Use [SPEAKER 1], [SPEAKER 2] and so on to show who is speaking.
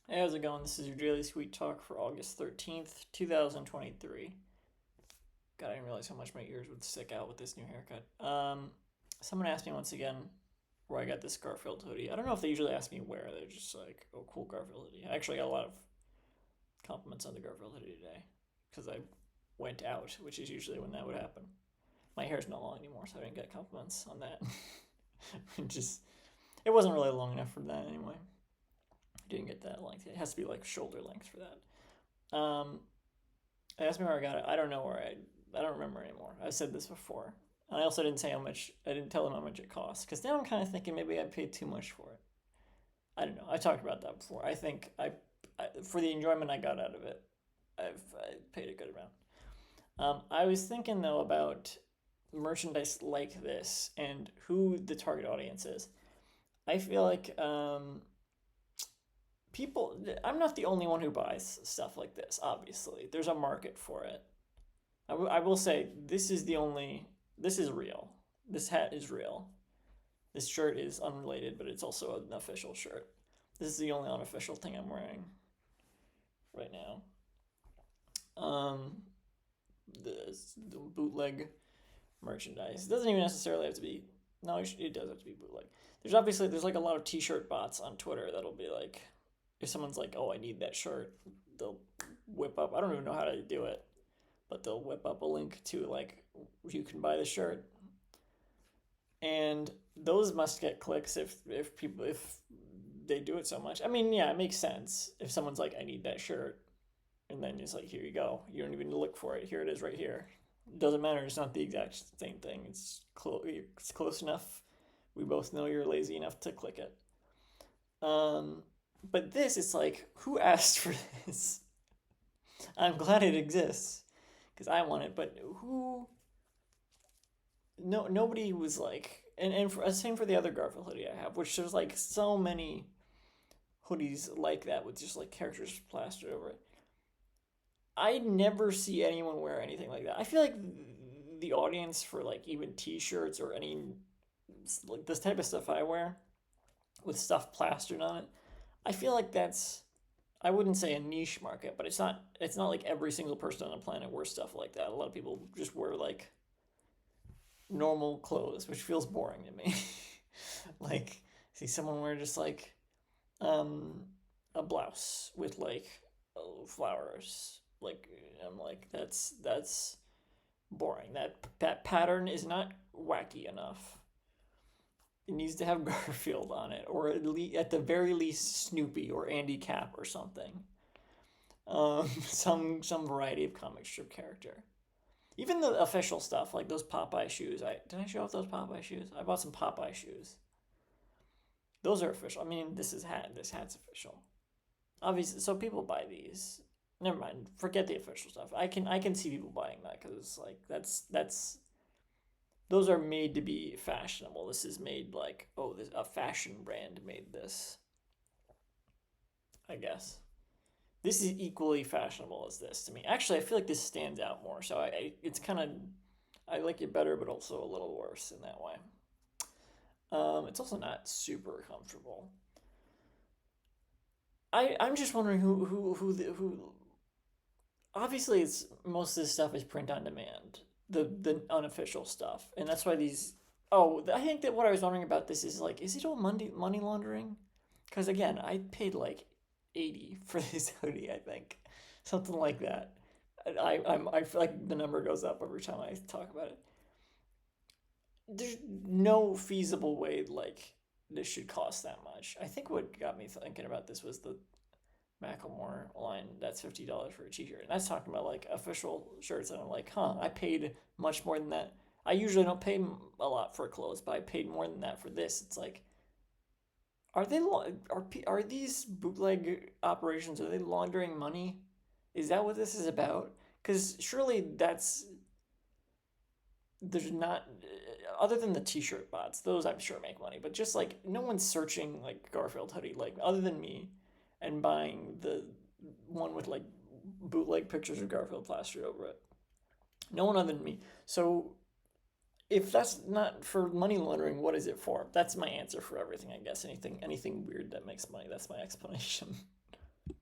[SPEAKER 1] Hey, how's it going? This is your daily sweet talk for August 13th, 2023. God, I didn't realize how much my ears would stick out with this new haircut. Someone asked me once again where I got this Garfield hoodie. I don't know if they usually ask me where. They're just like, oh, cool Garfield hoodie. I actually got a lot of compliments on the Garfield hoodie today because I went out, which is usually when that would happen. My hair's not long anymore, so I didn't get compliments on that. Just, it wasn't really long enough for that anyway. I didn't get that length. It has to be like shoulder length for that. Um, Ask me where I got it. I don't know where I don't remember anymore. I've said this before. And I also didn't say how much. I didn't tell them how much it cost because now I'm kind of thinking maybe I paid too much for it. I don't know. I talked about that before. I think I for the enjoyment I got out of it, I paid a good amount. I was thinking though about merchandise like this and who the target audience is. I feel like people. I'm not the only one who buys stuff like this. Obviously, there's a market for it. I will say this is the only. This is real. This hat is real. This shirt is unrelated, but it's also an official shirt. This is the only unofficial thing I'm wearing right now. Um, the bootleg merchandise. It doesn't even necessarily have to be. No, it does have to be bootleg. There's like a lot of T-shirt bots on Twitter that'll be like, if someone's like, oh, I need that shirt, they'll whip up. I don't even know how to do it, but they'll whip up a link to like you can buy the shirt, and those must get clicks if they do it so much. I mean, yeah, it makes sense if someone's like, I need that shirt, and then it's like, here you go. You don't even look for it. Here it is, right here. It doesn't matter. It's not the exact same thing. It's close enough. We both know you're lazy enough to click it. Um, but this, it's like, who asked for this? I'm glad it exists because I want it, but who no nobody was like same for the other Garfield hoodie I have, which there's like so many hoodies like that with just like characters plastered over it. I never see anyone wear anything like that. I feel like the audience for like even t-shirts or any like this type of stuff I wear with stuff plastered on it, I feel like that's I wouldn't say a niche market, but it's not like every single person on the planet wears stuff like that. A lot of people just wear like normal clothes, which feels boring to me. Like, see someone wear just like um a blouse with like flowers. Like I'm like that's boring. That pattern is not wacky enough. It needs to have Garfield on it, or at the very least Snoopy or Andy Cap or something. Some variety of comic strip character. Even the official stuff, like those Popeye shoes. I did I show off those Popeye shoes? I bought some Popeye shoes. Those are official. I mean, this hat's official. Obviously, so people buy these. Never mind. Forget the official stuff. I can see people buying that because it's like that's those are made to be fashionable. This is made like, oh, this a fashion brand made this. I guess this is equally fashionable as this to me. Actually, I feel like this stands out more. So it's kind of I like it better, but also a little worse in that way. It's also not super comfortable. I'm just wondering who. Obviously, it's most of this stuff is print on demand, the unofficial stuff, and that's why these. Oh, I think that what I was wondering about this is like, is it all money laundering? Because again, I paid like 80 for this hoodie. I think something like that. I feel like the number goes up every time I talk about it. There's no feasible way like this should cost that much. I think what got me thinking about this was the Macklemore line, that's $50 for a t-shirt. And that's talking about like official shirts. And I'm like, huh, I paid much more than that. I usually don't pay a lot for clothes, but I paid more than that for this. It's like, are these bootleg operations, are they laundering money? Is that what this is about? Because surely there's not, other than the t-shirt bots, those I'm sure make money, but just like no one's searching like Garfield hoodie, like other than me, and buying the one with like bootleg pictures of Garfield plastered over it. No one other than me. So if that's not for money laundering, what is it for? That's my answer for everything, I guess. Anything weird that makes money, that's my explanation.